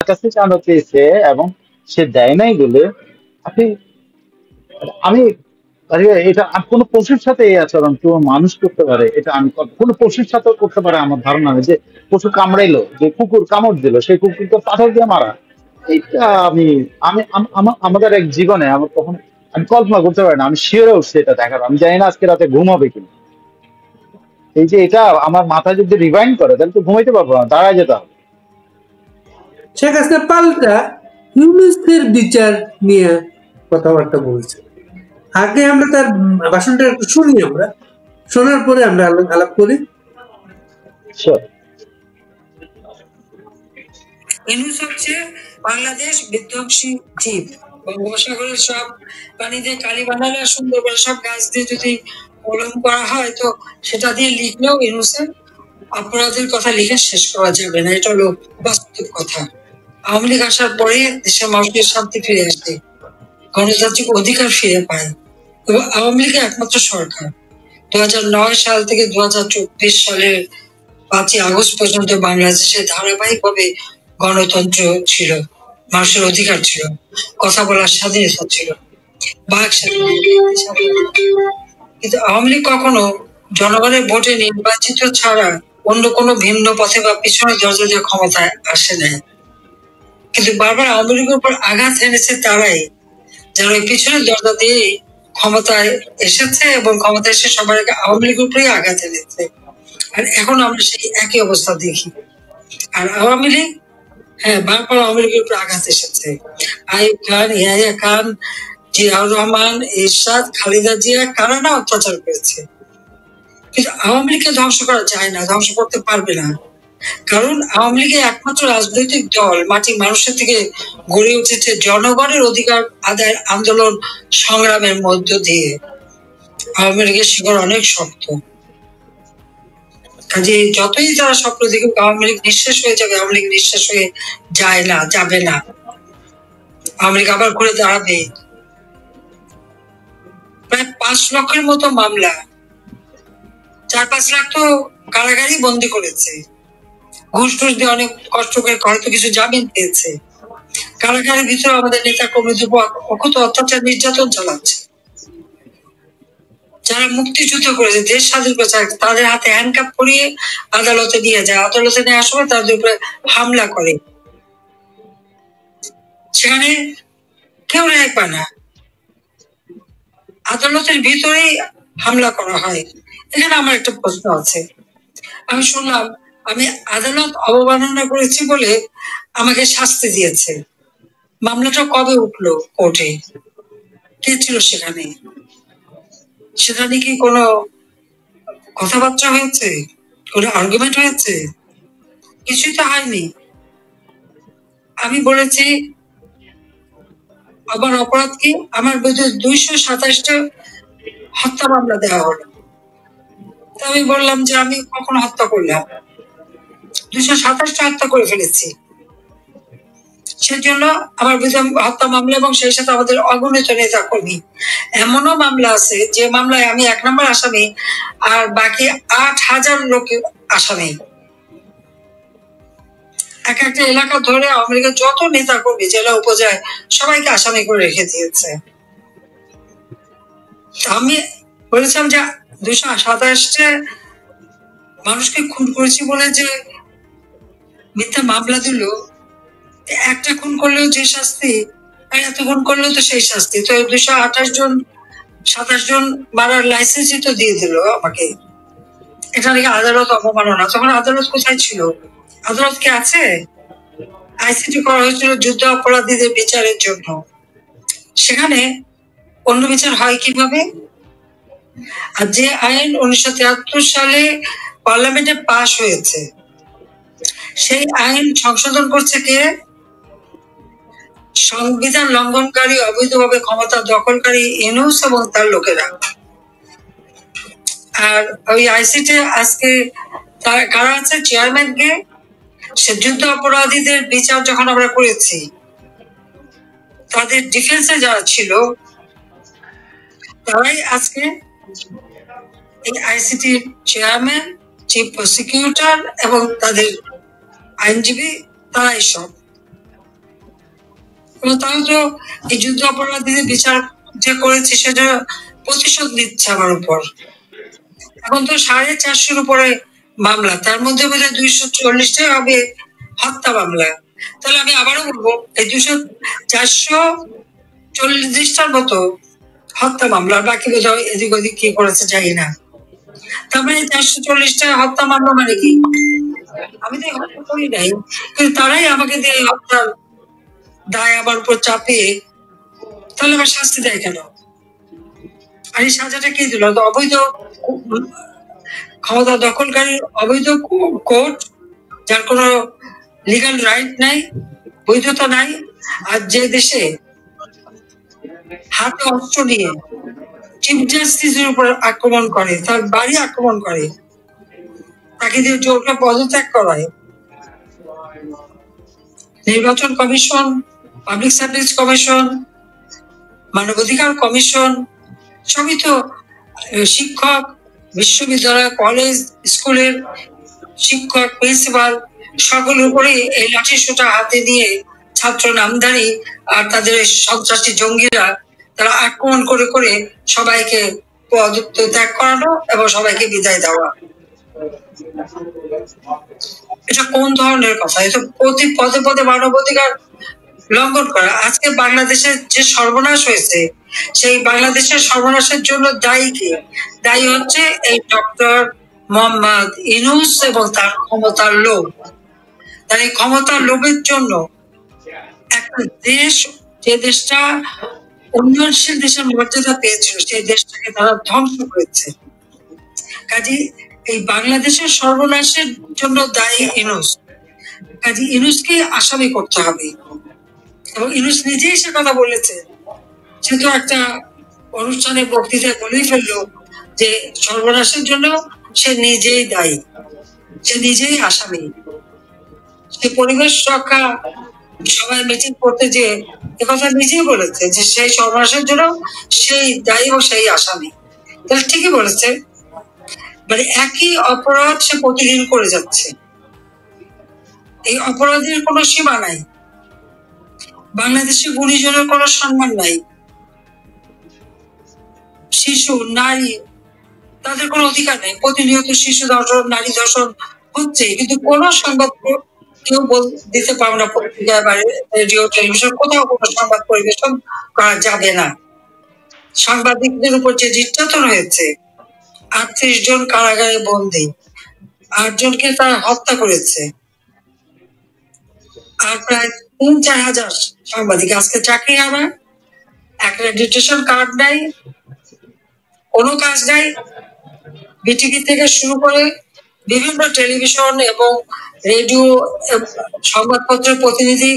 কাছে চাঁদা চেয়েছে এবং সে দেয় নাই বলে আপনি আমি এটা কোনো পশুর সাথে এই আচরণ কেউ মানুষ করতে পারে, এটা আমি কোনো পশুর সাথেও করতে পারে আমার ধারণা নেই। যে পশু কামড়াইলো, যে কুকুর কামড় দিল, সেই কুকুরকে পাথর দিয়ে মারা, এটা আমি আমি আমাদের এক জীবনে আমার কখন আমি কল্পনা করতে পারি না। আমি শিওরে উঠছি এটা দেখার, আমি জানি না আজকে রাতে ঘুম হবে কিনা। এই যে এটা আমার মাথায় যদি রিভাইন্ড করে তাহলে তো ঘুমাইতে পারবো না, দাঁড়ায় যেতে হবে। শেখ হাসিনা পাল্টা ইউনূসের বিচার নিয়ে কথাবার্তা বলছে। আগে আমরা তার ভাষণটা একটু শুনি, আমরা শোনার পরে আমরা আলাপ করি। ইউনূস হচ্ছে বাংলাদেশ বিধ্বংসী জীব। বঙ্গোপসাগরের সব প্রাণীদের কালি বানালে সুন্দর করে সব গাছ দিয়ে যদি কলম করা হয়, তো সেটা দিয়ে লিখলেও ইউনূসের অপরাধের কথা লিখে শেষ করা যাবে না। এটা হলো বাস্তব কথা। আওয়ামী লীগ আসার পরে দেশের মানুষের শান্তি ফিরে আসে, গণতান্ত্রিক অধিকার ফিরে পায় এবং আওয়ামী লীগের একমাত্র সরকার 2009 সাল থেকে 2024 সালের 5ই আগস্ট পর্যন্ত বাংলাদেশে ধারাবাহিকভাবে গণতন্ত্র ছিল, মানুষের অধিকার ছিল, কথা বলার স্বাধীনতা ছিল, বাক স্বাধীনতা। কিন্তু আওয়ামী লীগ কখনো জনগণের ভোটে নির্বাচিত ছাড়া অন্য কোনো ভিন্ন পথে বা পিছনে দরজা দিয়ে ক্ষমতায় আসে নাই। কিন্তু বারবার আওয়ামী লীগের উপর আঘাত এনেছে তারাই যারা ওই পিছনের দরজা দিয়ে ক্ষমতায় এসেছে এবং ক্ষমতায় এসে সবার আগে আওয়ামী লীগের উপরেই আঘাত এনেছে। আর এখন আমরা সেই একই অবস্থা দেখি। আর আওয়ামী লীগ, হ্যাঁ, বারবার আওয়ামী লীগের উপর আঘাত এসেছে। আইয়ুব খান, ইয়াহিয়া খান, জিয়াউর রহমান, এরশাদ, খালেদা জিয়া, কারা না অত্যাচার করেছে। কিন্তু আওয়ামী লীগকে ধ্বংস করা যায় না, ধ্বংস করতে পারবে না। কারণ আওয়ামী লীগের একমাত্র রাজনৈতিক দল মাটি মানুষের থেকে গড়ে উঠেছে জনগণের অধিকার আদায়ের আন্দোলন সংগ্রামের মধ্য দিয়ে। আওয়ামী লীগের শিকড় অনেক শক্ত। কাজে যতই তারা স্বপ্ন দেখুক আওয়ামী লীগ নিঃশেষ হয়ে যাবে, আওয়ামী লীগ নিঃশেষ হয়ে যায় না, যাবে না। আওয়ামী লীগ আবার ঘুরে দাঁড়াবে। প্রায় 5 লক্ষের মতো মামলা, 4-5 লাখ তো কারাগারই বন্দি করেছে, ঘুষ টুস দিয়ে অনেক কষ্ট করে হয়তো কিছু জামিন পেয়েছে। কারাগারের ভিতরে আমাদের নেতা কর্মীদের অকুত অত্যাচার নির্যাতন চালাচ্ছে। যারা মুক্তিযুদ্ধ করেছে, দেশ স্বাধীন করেছে, তাদের হাতে হ্যান্ডকাপ করিয়ে আদালতে নিয়ে যায়, আদালতে নেওয়ার সময় তাদের উপরে হামলা করে, সেখানে কেউ রেহাই পায় না, আদালতের ভিতরেই হামলা করা হয়। এখানে আমার একটা প্রশ্ন আছে। আমি শুনলাম আমি আদালত অবমাননা করেছি বলে আমাকে শাস্তি দিয়েছে। মামলাটা কবে উঠলো কোর্টে? কে ছিল সেখানে? সেখানে কি কোনো কথাবার্তা হয়েছে, কোনো আর্গুমেন্ট হয়েছে? কিছুই তো হয়নি। আমি বলেছি আমার অপরাধ কি, আমার বিরুদ্ধে 227টা হত্যা মামলা দেওয়া হলো। আমি বললাম যে আমি কখন হত্যা করলাম? 227টা হত্যা করে ফেলেছি। সেই জন্য আমার বিরুদ্ধে হত্যা মামলা এবং সেই সাথে আমাদের অগণিত নেতা কর্মী, এমনও মামলা আছে যে মামলায় আমি 1 নম্বর আসামি আর বাকি 8,000 লোক আসামি। এক একটা এলাকা ধরে আওয়ামী লীগের যত নেতা কর্মী জেলা উপজেলায় সবাইকে আসামি করে রেখে দিয়েছে। আমি বলেছিলাম যে 227 মানুষকে খুন করেছি বলে যে মিথ্যা মামলা দিল, একটা খুন করলেও যে শাস্তি, আর এত খুন করলেও তো সেই শাস্তি। তো 227 জন মারার লাইসেন্সই তো দিয়ে দিল আমাকে। এটা নাকি আদালত অবমাননা। তখন আদালত কোথায় ছিল? আদালত কি আছে? আইসিটি করা হয়েছিল যুদ্ধ অপরাধীদের বিচারের জন্য। সেখানে অন্য বিচার হয় কিভাবে? আর যে আইন 1973 সালে পার্লামেন্টে পাশ হয়েছে, সেই আইন সংশোধন করছে কে? সংবিধান লঙ্ঘনকারী, অবৈধভাবে ক্ষমতা দখলকারী ইউনূস এবং তার লোকেরা। আর ওই আইসিটি আজকে কারা আছে? চেয়ারম্যান কে? সে যুদ্ধ অপরাধীদের বিচার যখন আমরা করেছি, তাদের ডিফেন্সে যারা ছিল তারাই আজকে এই আইসিটি চেয়ারম্যান, চিফ প্রসিকিউটর এবং তাদের আইনজীবী, তারাই সব। এবং তাও তো এই যুদ্ধ অপরাধীদের বিচার যে করেছে সেটা প্রতিশোধ নিচ্ছে আমার উপর। এখন তো 450-র উপরে মামলা, তার মধ্যে বোধহয় 240টাই হবে হত্যা মামলা। তাহলে আমি আবারও বলবো এই 440টার মতো হত্যা মামলা, বাকি বোধহয় এদিক ওদিক কি করেছে জানি না। তার মানে 440টা হত্যা মামলা মানে কি? আমি তো হত্যা করি নাই, কিন্তু তারাই আমাকে দিয়ে হত্যার দায় আমার উপর চাপিয়ে, তাহলে আমার শাস্তি দেয় কেন? আর এই সাজাটা কি দিল? অবৈধ ক্ষমতা দখলকারী অবৈধ কোর্ট, যার কোনো লিগাল রাইট নাই, বৈধতা নাই। আর যে দেশে হাতে অস্ত্র নিয়ে চিফ জাস্টিসের উপর আক্রমণ করে, তার বাড়ি আক্রমণ করে, তাকে দিয়ে জোরকে পদত্যাগ করায়, নির্বাচন কমিশন, পাবলিক সার্ভিস কমিশন, মানবাধিকার কমিশন, সবই তো শিক্ষক, বিশ্ববিদ্যালয়, কলেজ, স্কুলের শিক্ষক, প্রিন্সিপাল সকলের উপরে এই লাঠি সোঁটা হাতে নিয়ে ছাত্র নামধারী আর তাদের সন্ত্রাসী জঙ্গিরা তারা আক্রমণ করে করে সবাইকে পদত্যাগ করানো এবং সবাইকে বিদায় দেওয়া। এটা কোন ধরনের কথা? এটা প্রতি পদে পদে মানবাধিকার লঙ্ঘন করা। আজকে বাংলাদেশের যে সর্বনাশ হয়েছে, সেই বাংলাদেশের সর্বনাশের জন্য দায়ী কে? দায়ী হচ্ছে এই ডক্টর মোহাম্মদ ইউনূস এবং তার ক্ষমতার লোভ। তার এই ক্ষমতার লোভের জন্য একটা দেশ, যে দেশটা উন্নয়নশীল দেশের মর্যাদা পেয়েছিল, সেই দেশটাকে তারা ধ্বংস করেছে। কাজে এই বাংলাদেশের সর্বনাশের জন্য দায়ী ইউনূস। কাজে ইউনূসকে আসামি করতে হবে। এবং ইউনূস নিজেই সে কথা বলেছে, সে তো একটা অনুষ্ঠানে বক্তৃতায় বলেই ফেললো যে সর্বনাশের জন্য সে নিজেই দায়ী, সে নিজেই আসামি। সে পরিবেশ রক্ষা সবাই মিটিং করতে যে একথা নিজেই বলেছে যে সেই সর্বনাশের জন্য সেই দায়ী ও সেই আসামি। তাহলে ঠিকই বলেছে, মানে একই অপরাধ সে প্রতিদিন করে যাচ্ছে। এই অপরাধের কোনো সীমা নাই। বাংলাদেশে গুণীজনের কোনো সম্মান নাই। শিশু, নারী, তাদের কোনো অধিকার নেই। প্রতিনিয়ত শিশু ধর্ষণ, নারী ধর্ষণ হচ্ছে, কিন্তু কোনো সংবাদ কেউ দিতে পারবে না। পত্রিকায় বা রেডিও, টেলিভিশন কোথাও কোনো সংবাদ পরিবেশন করা যাবে না। সাংবাদিকদের উপর যে নির্যাতন হয়েছে, 38 জন কারাগারে বন্দী, 8 জনকে তারা হত্যা করেছে, আর প্রায় 3-4 হাজার সাংবাদিক আজকে চাকরি আমার, অ্যাক্রেডিটেশন কার্ড নাই, কোনো কাজ নাই। বিটিভি থেকে শুরু করে বিভিন্ন টেলিভিশন এবং রেডিও, সংবাদপত্রের প্রতিনিধি,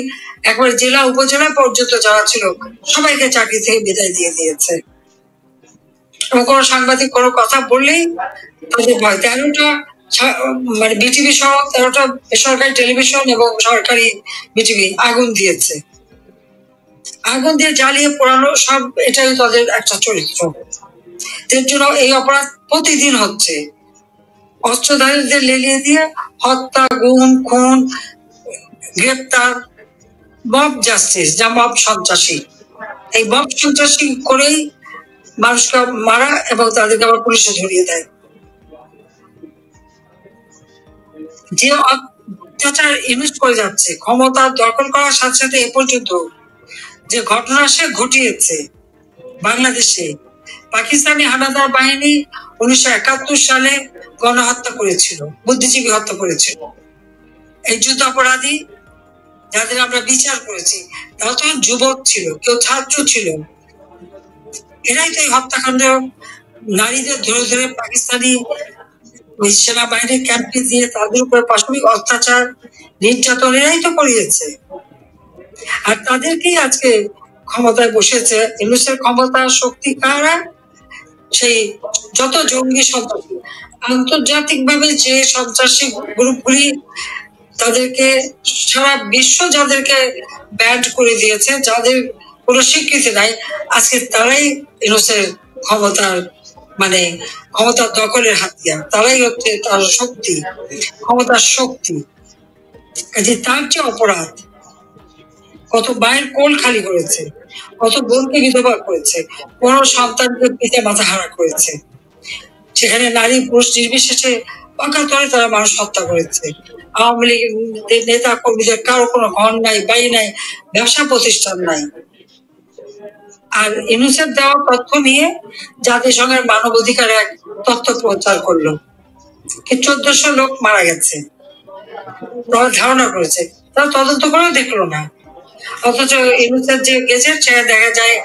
একবার জেলা উপজেলা পর্যন্ত যারা ছিল সবাইকে চাকরি থেকে বিদায় দিয়ে দিয়েছে। এবং কোনো সাংবাদিক কোনো কথা বললেই তাদের ভয়। 13টা মানে বিটিভি সহ 13টা বেসরকারি টেলিভিশন এবং সরকারি বিটিভি আগুন দিয়েছে। আগুন দিয়ে জ্বালিয়ে পোড়ানো, সব এটাই তাদের একটা চরিত্র। এর জন্য এই অপরাধ প্রতিদিন হচ্ছে। অস্ত্রধারীদের লেলিয়ে দিয়ে হত্যা, গুম, খুন, গ্রেপ্তার, মব জাস্টিস, যা মব সন্ত্রাসী। এই মব সন্ত্রাসী করেই মানুষকে মারা এবং তাদেরকে আবার পুলিশে ধরিয়ে দেয়। যে অত্যাচার ইউজ করে যাচ্ছে, ক্ষমতা দখল করার সাথে সাথে এ পর্যন্ত যে ঘটনা সে ঘটিয়েছে বাংলাদেশে, পাকিস্তানি হানাদার বাহিনী 1971 সালে গণহত্যা করেছিল, বুদ্ধিজীবী হত্যা করেছিল। এই যুদ্ধ অপরাধী যাদের আমরা বিচার করেছি, তারা তখন যুবক ছিল, কেউ ছাত্র ছিল। এরাই তো এই হত্যাকাণ্ড, নারীদের ধরে ধরে পাকিস্তানি সেনাবাহিনীর ক্যাম্পে দিয়ে তাদের উপর পাশবিক অত্যাচার, নির্যাতন এরাই তো করিয়েছে। আর তাদেরকেই আজকে ক্ষমতায় বসেছে। ইউনূসের ক্ষমতা, শক্তি কারা? সেই যত জঙ্গি সন্ত্রাসী, আন্তর্জাতিক ভাবে যে সন্ত্রাসী গ্রুপগুলি, তাদেরকে সারা বিশ্ব যাদেরকে ব্যান্ড করে দিয়েছে, যাদের কোনো স্বীকৃতি নাই, আজকে তারাই ইউনূসের ক্ষমতার মানে ক্ষমতার দখলের হাতিয়ার। তারাই হচ্ছে তার শক্তি, ক্ষমতার শক্তি। কাজে তার যে অপরাধ, কত মায়ের কোল খালি করেছে, কত বোনকে বিধবা করেছে, কোন সন্তানকে পিতা মাথা হারা করেছে। সেখানে নারী পুরুষ নির্বিশেষে অকাতরে তারা মানুষ হত্যা করেছে। আওয়ামী লীগের নেতা কর্মীদের কারো কোনো ঘর নাই, বাড়ি নাই, ব্যবসা প্রতিষ্ঠান নাই। আর ইউনিসেফ দেওয়া তথ্য নিয়ে জাতিসংঘের মানবাধিকার এক তথ্য প্রচার করলো 1400 লোক মারা গেছে, ধারণা করেছে, তারা তদন্ত করেও দেখলো না। অথচ ইউনিসেফ যে গেছে সেখানে দেখা যায়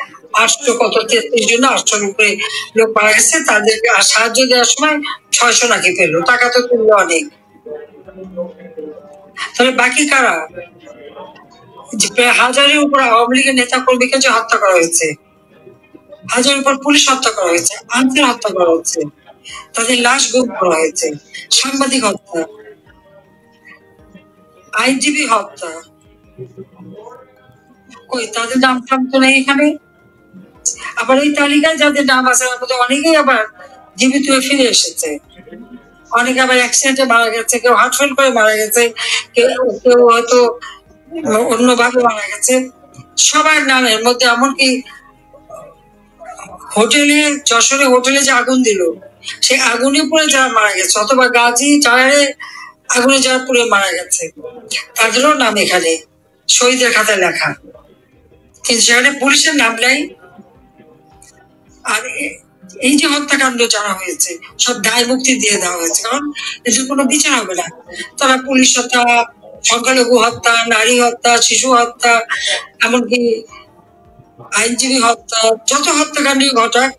833 জন, 800 উপরে লোক মারা গেছে। তাদেরকে সাহায্য দেওয়ার সময় 600 নাকি পেলো, টাকা তো তুললো অনেক। তাহলে বাকি কারা? যে প্রায় 1000-এর উপর আওয়ামী লীগের নেতা কর্মীকে যে হত্যা করা হয়েছে, 1000-এর উপর পুলিশ হত্যা করা হয়েছে, আনসার হত্যা করা হয়েছে, তাদের লাশ গুম করা হয়েছে, সাংবাদিক হত্যা, আইনজীবী হত্যা, কই তাদের নাম টাম তো নেই এখানে। আবার এই তালিকায় যাদের নাম আছে তার মধ্যে অনেকেই আবার জীবিত হয়ে ফিরে এসেছে, অনেকে আবার অ্যাক্সিডেন্টে মারা গেছে, কেউ হার্ট ফেল করে মারা গেছে, কেউ কেউ হয়তো অন্যভাবে মারা গেছে। সবার নামের মধ্যে এমনকি হোটেলে, যশোরে হোটেলে যে আগুন দিল, সেই আগুনে পুড়ে যারা মারা গেছে, অথবা গাজী টায়ারে আগুনে যারা পুড়ে মারা গেছে, তাদেরও নাম এখানে শহীদের খাতায় লেখা, কিন্তু সেখানে পুলিশের নাম নাই। আর এই যে হত্যাকাণ্ড যারা হয়েছে সব দায় মুক্তি দিয়ে দেওয়া হয়েছে, কারণ এদের কোনো বিচার হবে না। তারা পুলিশ হত্যা, সংখ্যালঘু হত্যা, নারী হত্যা, শিশু হত্যা, এমনকি আইনজীবী হত্যা, যত হত্যাকাণ্ডই ঘটাক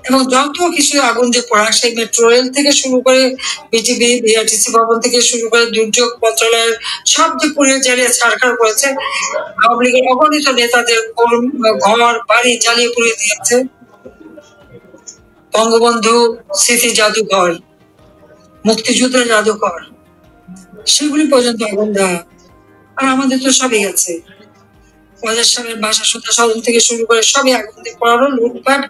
এবং যত কিছু আগুন দিয়ে পড়া, সেই মেট্রো রেল থেকে শুরু করে বিটিভি, বিআরটিসি ভবন থেকে শুরু করে দুর্যোগ মন্ত্রণালয়ের সব যে পুড়িয়ে জ্বালিয়ে সরকার করেছে, আওয়ামী লীগের অগণিত নেতাদের ঘর বাড়ি জ্বালিয়ে পুড়িয়ে দিয়েছে। বঙ্গবন্ধু স্মৃতি জাদুঘর, মুক্তিযুদ্ধের জাদুঘর, সেগুলি পর্যন্ত আগুন দেওয়া। আর আমাদের তো সবই গেছে, পঞ্চাশ সালের বাসা সুতা সদন থেকে শুরু করে সবই আগুন দিয়ে পড়ানো, লুটপাট।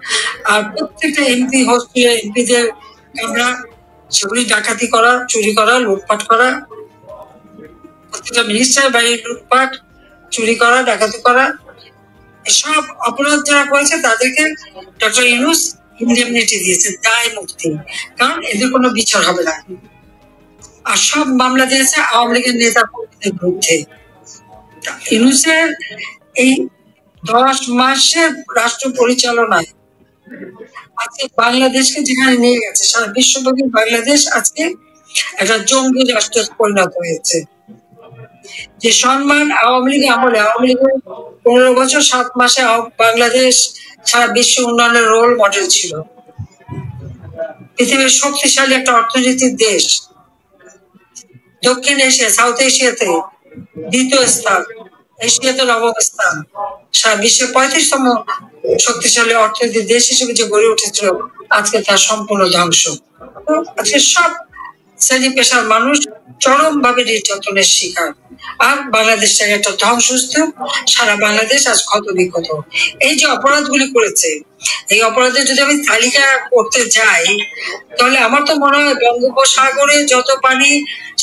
আর প্রত্যেকটা এমপি হস্টেলে এমপিদের কামরা, সেগুলি ডাকাতি করা, চুরি করা, লুটপাট করা, প্রত্যেকটা মিনিস্টার বাড়ির লুটপাট, চুরি করা, ডাকাতি করা, এসব অপরাধ যারা করেছে তাদেরকে ডক্টর ইউনূস ইনডেমনিটি দিয়েছে, দায় মুক্তি, কারণ এদের কোনো বিচার হবে না। আর সব মামলা দিয়েছে আওয়ামী লীগের নেতা কর্মীদের বিরুদ্ধে। ইউনূসের এই 10 মাসের রাষ্ট্র পরিচালনায় আজকে বাংলাদেশকে যেখানে নিয়ে গেছে, সারা বিশ্বব্যাপী বাংলাদেশ আজকে একটা জঙ্গি রাষ্ট্রে পরিণত হয়েছে। যে সম্মান আওয়ামী লীগ আমলে, আওয়ামী লীগের 15 বছর 7 মাসে বাংলাদেশ সারা বিশ্ব উন্নয়নের রোল মডেল ছিল, পৃথিবীর শক্তিশালী একটা অর্থনীতির দেশ, দক্ষিণ এশিয়া, সাউথ এশিয়াতে 2য় স্থান, এশিয়াতে 9ম স্থান, সারা বিশ্বের 35তম শক্তিশালী অর্থনীতির দেশ হিসেবে যে গড়ে উঠেছিল, আজকে তার সম্পূর্ণ ধ্বংস। আজকে সব শ্রেণী পেশার মানুষ চরম ভাবে নির্যাতনের শিকার। আর বাংলাদেশটাকে একটা ধ্বংসস্তূপ, সারা বাংলাদেশ আজ ক্ষত বিক্ষত। এই যে অপরাধগুলি করেছে, এই অপরাধের যদি আমি তালিকা করতে যাই, তাহলে আমার তো মনে হয় বঙ্গোপসাগরে যত পানি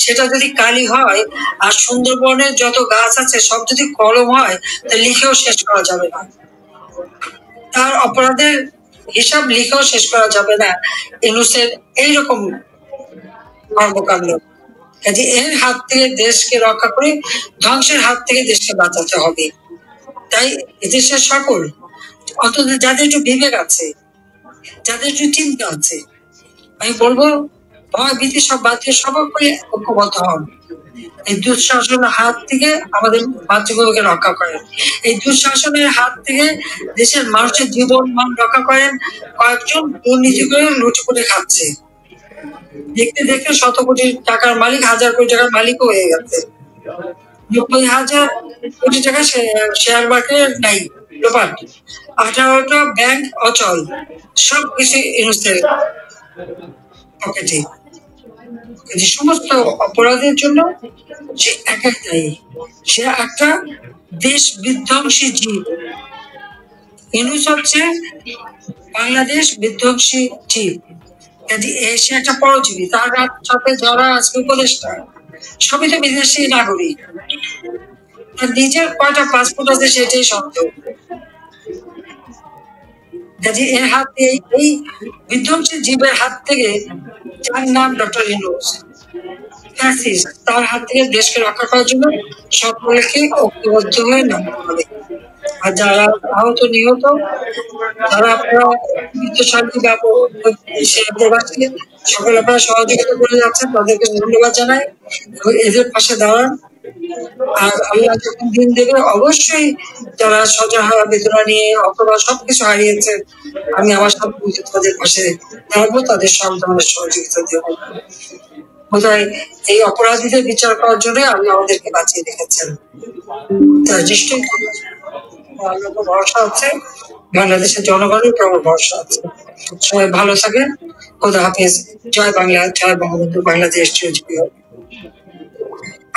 সেটা যদি কালি হয়, আর সুন্দরবনের যত গাছ আছে সব যদি কলম হয়, তা লিখেও শেষ করা যাবে না। তার অপরাধের হিসাব লিখেও শেষ করা যাবে না ইউনূসের এইরকম কর্মকাণ্ড। কাজে এর হাত থেকে দেশকে রক্ষা করে ধ্বংসের হাত থেকে দেশকে বাঁচাতে হবে। তাই এদেশের সকল, অন্তত যাদের একটু বিবেক আছে, যাদের একটু চিন্তা আছে, আমি বলবো ভয় ভীতি সব বাদ দিয়ে সবাই ঐক্যবদ্ধ হন। এই দুঃশাসনের হাত থেকে আমাদের মাতৃভূমিকে রক্ষা করেন, এই দুঃশাসনের হাত থেকে দেশের মানুষের জীবন মান রক্ষা করেন কয়েকজন দুর্নীতি করে লুটে করে খাচ্ছে। দেখতে দেখতে 100 কোটি টাকার মালিক 1000 কোটি টাকার মালিকও হয়ে গেছে। 90,000 কোটি টাকা শেয়ার মার্কেট নাই, লোপাট। 18টা ব্যাংক অচল, সবকিছু ইউনূসের পকেটে। সমস্ত অপরাধের জন্য সে একাই দায়ী, সে একটা দেশ বিধ্বংসী জীব। ইউনূস হচ্ছে বাংলাদেশ বিধ্বংসী জীব, সে একটা পরজীবী। তার সাথে যারা আজকে উপদেষ্টা সবই তো বিদেশি নাগরিক, তার নিজের কয়টা পাসপোর্ট আছে সেটাই সন্দেহ। কাজে এর হাত দিয়ে, এই বিধ্বংসী জীবের হাত থেকে, যার নাম ডক্টর ইউনূস, ফ্যাসিস্ট, তার হাত থেকে দেশকে রক্ষা করার জন্য সকলকে ঐক্যবদ্ধ হয়ে নামতে হবে। আর যারা আহত নিহত, যারা আপনারা বিত্তশালী বা প্রবাসী সকলে আপনারা সহযোগিতা করে যাচ্ছেন, তাদেরকে ধন্যবাদ জানাই এবং এদের পাশে দাঁড়ান। আর আল্লাহ যখন দিন দেবে, অবশ্যই যারা সজাহা বেদনা নিয়ে অথবা সবকিছু হারিয়েছে, আমি আমার সব তাদের পাশে দাঁড়াবো, তাদের সব ধরনের সহযোগিতা দেবো। বোধহয় এই অপরাধীদের বিচার করার জন্য আল্লাহ আমাদেরকে বাঁচিয়ে রেখেছেন। তার নিশ্চয়ই আল্লাহ ভরসা আছে, বাংলাদেশের জনগণের উপর আমার ভরসা আছে। সবাই ভালো থাকেন, খোদা হাফেজ। জয় বাংলা, জয় বঙ্গবন্ধু, বাংলাদেশ চিরজীবী হোক।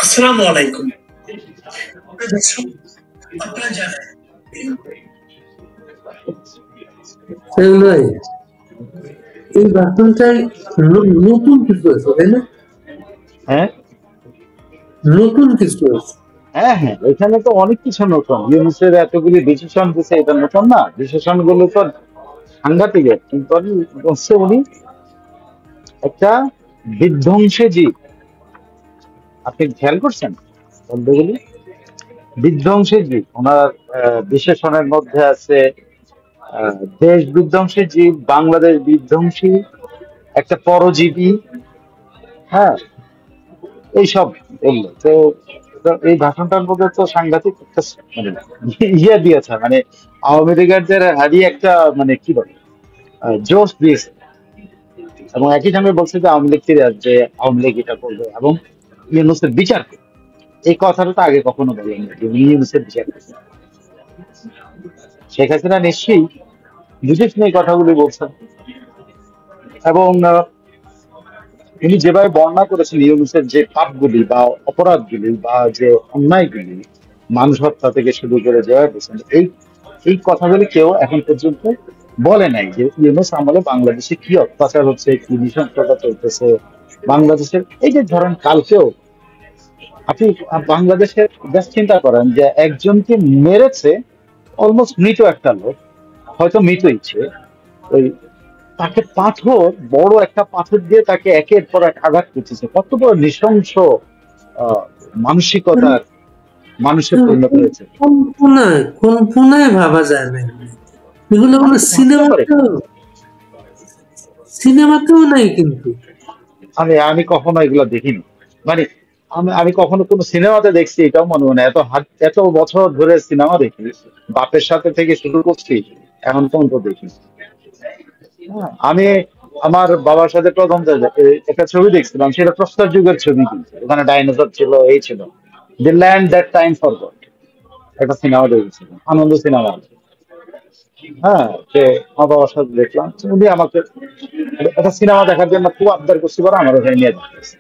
আসসালামু আলাইকুম। আপনারা জানেন ভাই, এই ভাষণটাই নতুন কিছু আছে, তাই না? হ্যাঁ নতুন কিছু আছে। হ্যাঁ হ্যাঁ, এখানে তো অনেক কিছু নতুন। ইউনুসের এতগুলি ডিসিশন দিছে, এটা নতুন না। ডিসিশন গুলো তো সাংঘাতিক। কিন্তু হচ্ছে উনি একটা বিধ্বংসী জীব। আপনি খেয়াল করছেন শব্দগুলি? বিধ্বংসী জীব। ওনার বিশেষণের মধ্যে আছে দেশ বিধ্বংসী জীব, বাংলাদেশ বিধ্বংসী, একটা পরজীবী। হ্যাঁ, এইসব বললো তো। তো এই ভাষণটার মধ্যে তো সাংঘাতিক একটা মানে ইয়ে দিয়েছে, মানে আওয়ামী লীগের হারিয়ে একটা মানে কি বলে জোশ দিয়েছে। এবং একই সঙ্গে বলছে যে আওয়ামী লীগ ফিরে আসবে, আওয়ামী লীগ এটা করবে এবং ইউনূসের বিচার করবে। এই কথাটা তো আগে কখনো বলেনি যে উনি ইউনূসের বিচার করবে। শেখ হাসিনা নিশ্চয়ই বুঝিস এই কথাগুলি বলছেন। এবং উনি যেভাবে বর্ণনা করেছেন ইউনূসের যে পাপগুলি বা অপরাধগুলি বা যে অন্যায়গুলি, মানুষ হত্যা থেকে শুরু করে যেভাবে বলছেন, এই কথাগুলি কেউ এখন পর্যন্ত বলে নাই যে ইউনূস আমলে বাংলাদেশে কি অত্যাচার হচ্ছে, কি নৃশংসতা চলতেছে বাংলাদেশের। এই যে ধরেন কালকেও আপনি বাংলাদেশের জাস্ট চিন্তা করেন যে একজনকে মেরেছে, অলমোস্ট মৃত একটা লোক, হয়তো মৃতই ছে, ওই তাকে পাথর, বড় একটা পাথর দিয়ে তাকে একের পর এক আঘাত করতেছে। কত বড় নৃশংস মানসিকতার মানুষের পরিণত হয়েছে। কল্পনায় ভাবা যায় না এগুলো। কোনো সিনেমাতেও নাই। কিন্তু আমি কখনো এগুলো দেখিনি। মানে আমি কখনো কোনো সিনেমাতে দেখছি এটাও মনে হয় না। এত বছর ধরে সিনেমা দেখি, বাপের সাথে থেকে শুরু করছি, এখন পর্যন্ত দেখি। আমি আমার বাবার সাথে প্রথম একটা ছবি দেখছিলাম, সেটা প্রস্তর যুগের ছবি। কিন্তু ওখানে ডাইনোসর ছিল, এই ছিল, দি ল্যান্ড দ্যাট টাইম ফরগট, একটা সিনেমা দেখেছিলাম, আনন্দ সিনেমা। হ্যাঁ, সে আমার বাবার সাথে দেখলাম। উনি আমাকে একটা সিনেমা দেখার জন্য খুব আবদার করছি, বড় আমার ওখানে নিয়ে যাচ্ছে।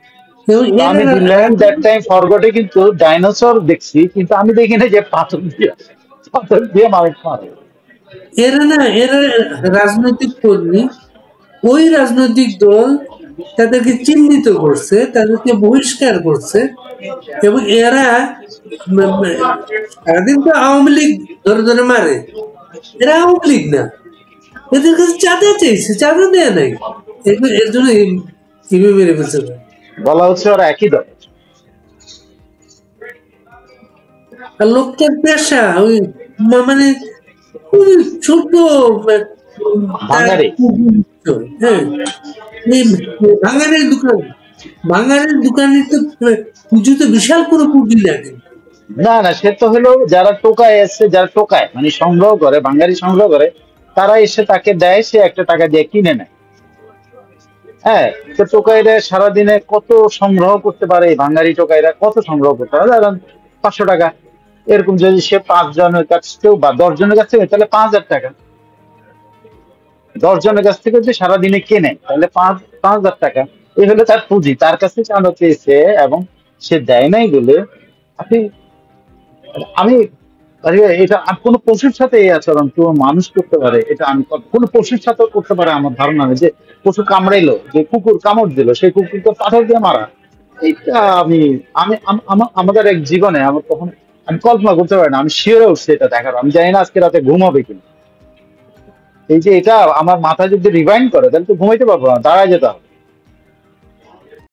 আমি দি ল্যান্ড দ্যাট টাইম ফরগটে কিন্তু ডাইনোসর দেখছি, কিন্তু আমি দেখি না যে পাথর দিয়ে মানুষ মারে। এরা রাজনৈতিক কর্মী, ওই রাজনৈতিক দল তাদেরকে চিহ্নিত করছে, তাদেরকে বহিষ্কার করছে। এবং এরা সারাদিন তো আওয়ামী লীগ ধরে ধরে মারে। এরা আওয়ামী লীগ না, এদের কাছে চাঁদা চাইছে, চাঁদা দেয়া নাই, এর জন্য মেরে ফেলছে। বলা হচ্ছে ওরা একই দল। আর লোকটার পেশা ওই মানে ছোট ভাঙারি। হ্যাঁ, ভাঙারের দোকান, ভাঙারের দোকানে তো পুজোতে বিশাল কোনো পুঁজি লাগে। না না, সে তো হলো যারা টোকায় এসছে, যারা টোকায় মানে সংগ্রহ করে, বাঙালি সংগ্রহ করে, তারা এসে তাকে দেয়, সে একটা টাকা দিয়ে কিনে নেয়। হ্যাঁ, তো টোকাইরা সারাদিনে কত সংগ্রহ করতে পারে, বাঙালি টোকাইরা কত সংগ্রহ করতে পারে, ধরেন 500 টাকা। এরকম যদি সে 5 জনের কাছ থেকেও বা 10 জনের কাছ থেকে, তাহলে 5000 টাকা। 10 জনের কাছ থেকে যদি সারাদিনে কেনে, তাহলে 5000 টাকা। এই হলো তার পুঁজি। তার কাছে চাঁদা চেয়েছে এবং সে দেয় নাই বলে আপনি, আমি এটা কোনো পশুর সাথে এই আচরণ কেউ মানুষ করতে পারে, এটা আমি কোনো পশুর সাথেও করতে পারে আমার ধারণা নেই। যে পশু কামড়াইলো, যে কুকুর কামড় দিল, সেই কুকুরকে পাথর দিয়ে মারা, এটা আমি আমাদের এক জীবনে আমার কখনো আমি কল্পনা করতে পারি না, আমি শিওরে উঠছি এটা দেখার, আমি জানি না আজকে রাতে ঘুম হবে কিনা। এই যে এটা আমার মাথা যদি রিভাইন্ড করে তাহলে তো ঘুমাইতে পারবো না, দাঁড়ায় যেতে হবে।